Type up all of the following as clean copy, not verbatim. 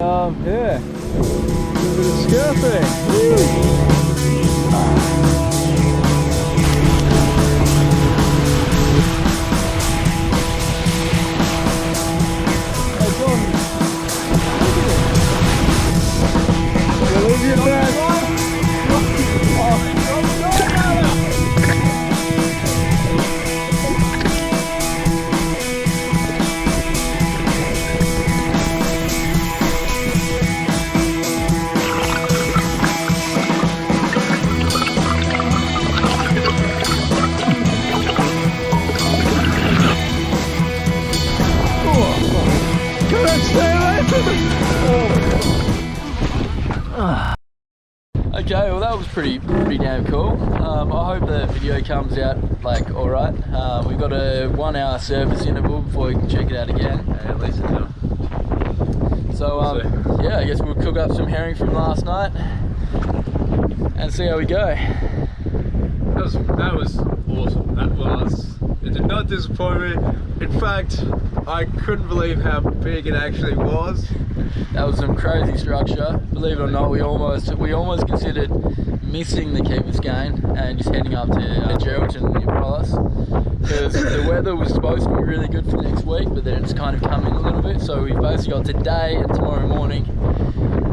Yeah, a bit of skirting. Woo. Okay, well that was pretty damn cool. I hope the video comes out like alright. We've got a 1 hour service interval before we can check it out again. Yeah, at least it will. So yeah, I guess we'll cook up some herring from last night and see how we go. That was awesome. It did not disappoint me. In fact, I couldn't believe how big it actually was. That was some crazy structure. Believe it or not, we almost considered missing the Keeper's Gain and just heading up to Geraldton near Prowess, because the weather was supposed to be really good for next week, but then it's kind of come in a little bit. So we've basically got today and tomorrow morning.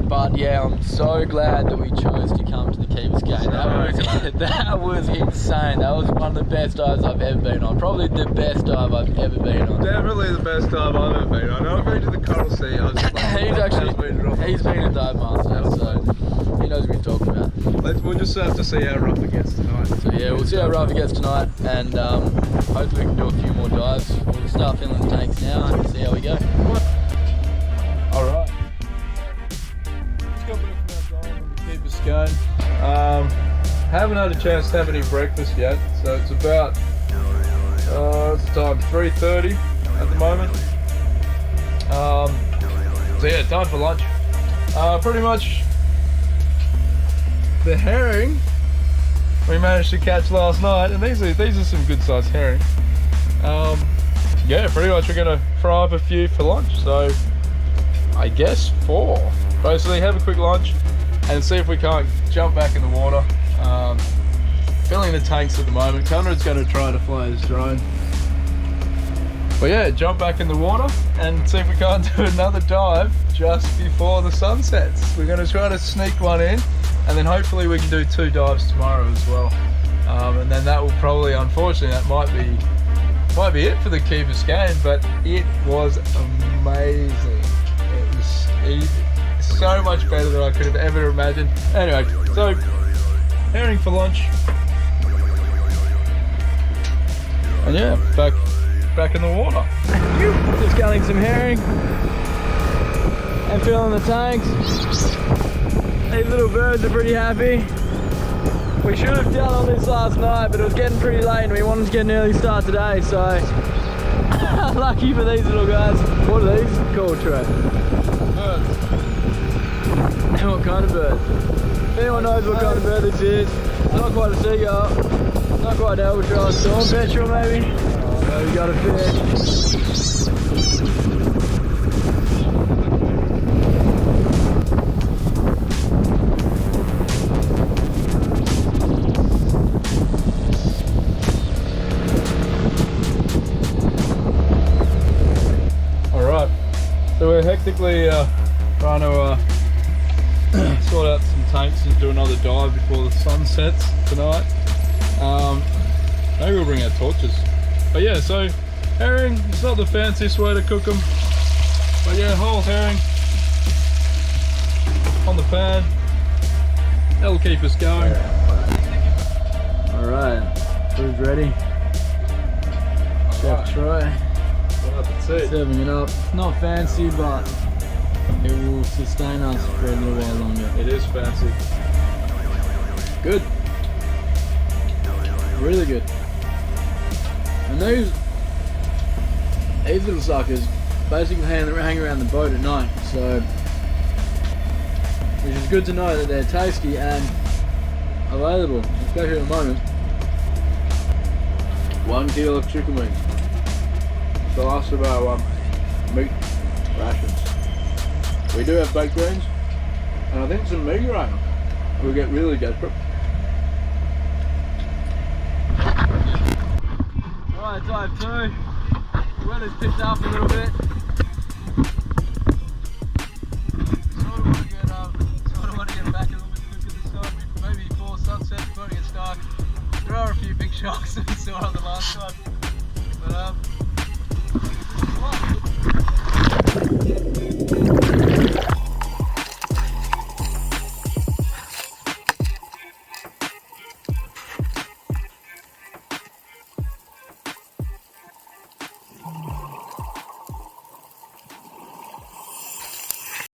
But yeah, I'm so glad that we chose to come to the Keeper's Gain. That was insane. That was one of the best dives I've ever been on. Probably the best dive I've ever been on. Definitely the best dive I've ever been on. I've been to the Coral Sea. He's been a dive master, so he knows what he's talking about. We'll just have to see how rough it gets tonight. So yeah, we'll see how rough it gets tonight, and hopefully we can do a few more dives. We'll start filling the tanks now and see how we go. Alright. Just got back from our dive on the Keeper's Gain. Haven't had a chance to have any breakfast yet, so it's about it's time 3:30 at the moment. So yeah, time for lunch. Pretty much the herring we managed to catch last night, and these are some good sized herring. Yeah, pretty much we're gonna fry up a few for lunch, so I guess 4. Basically have a quick lunch and see if we can't jump back in the water. Filling the tanks at the moment. Conrad's going to try to fly his drone. But yeah, jump back in the water and see if we can't do another dive just before the sun sets. We're going to try to sneak one in, and then hopefully we can do 2 dives tomorrow as well. And then that will probably, unfortunately, that might be it for the Keeper's Gain, but it was amazing. It was so much better than I could have ever imagined. Anyway, so herring for lunch. And yeah, back in the water. Just gutting some herring and filling the tanks. These little birds are pretty happy. We should have done all this last night, but it was getting pretty late and we wanted to get an early start today, so lucky for these little guys. What are these called, Trey? Birds. What kind of bird? If anyone knows what kind of bird this is, not quite a seagull, not quite an albatross, storm petrel maybe. Oh no, we got a fish. Alright, so we're hectically trying to sort out some tanks and do another dive before the sun sets tonight. Maybe we'll bring our torches. But yeah, so herring, it's not the fanciest way to cook them. But yeah, whole herring on the pan. That'll keep us going. Alright, food's ready. Chef Troy serving it up. It's not fancy, but it will sustain us for a little while longer. It is fancy. Good. Really good. And these little suckers basically hang around the boat at night, so which is good to know that they're tasty and available, especially at the moment. 1 kilo of chicken wings. The last of our meat rations. We do have baked beans, and I think some migraine. We'll get really desperate. Right, dive 2. The weather's picked up a little bit. Sort of want to get back a little bit quicker this time. Maybe before sunset, before it gets dark. There are a few big sharks that we saw on the last one. But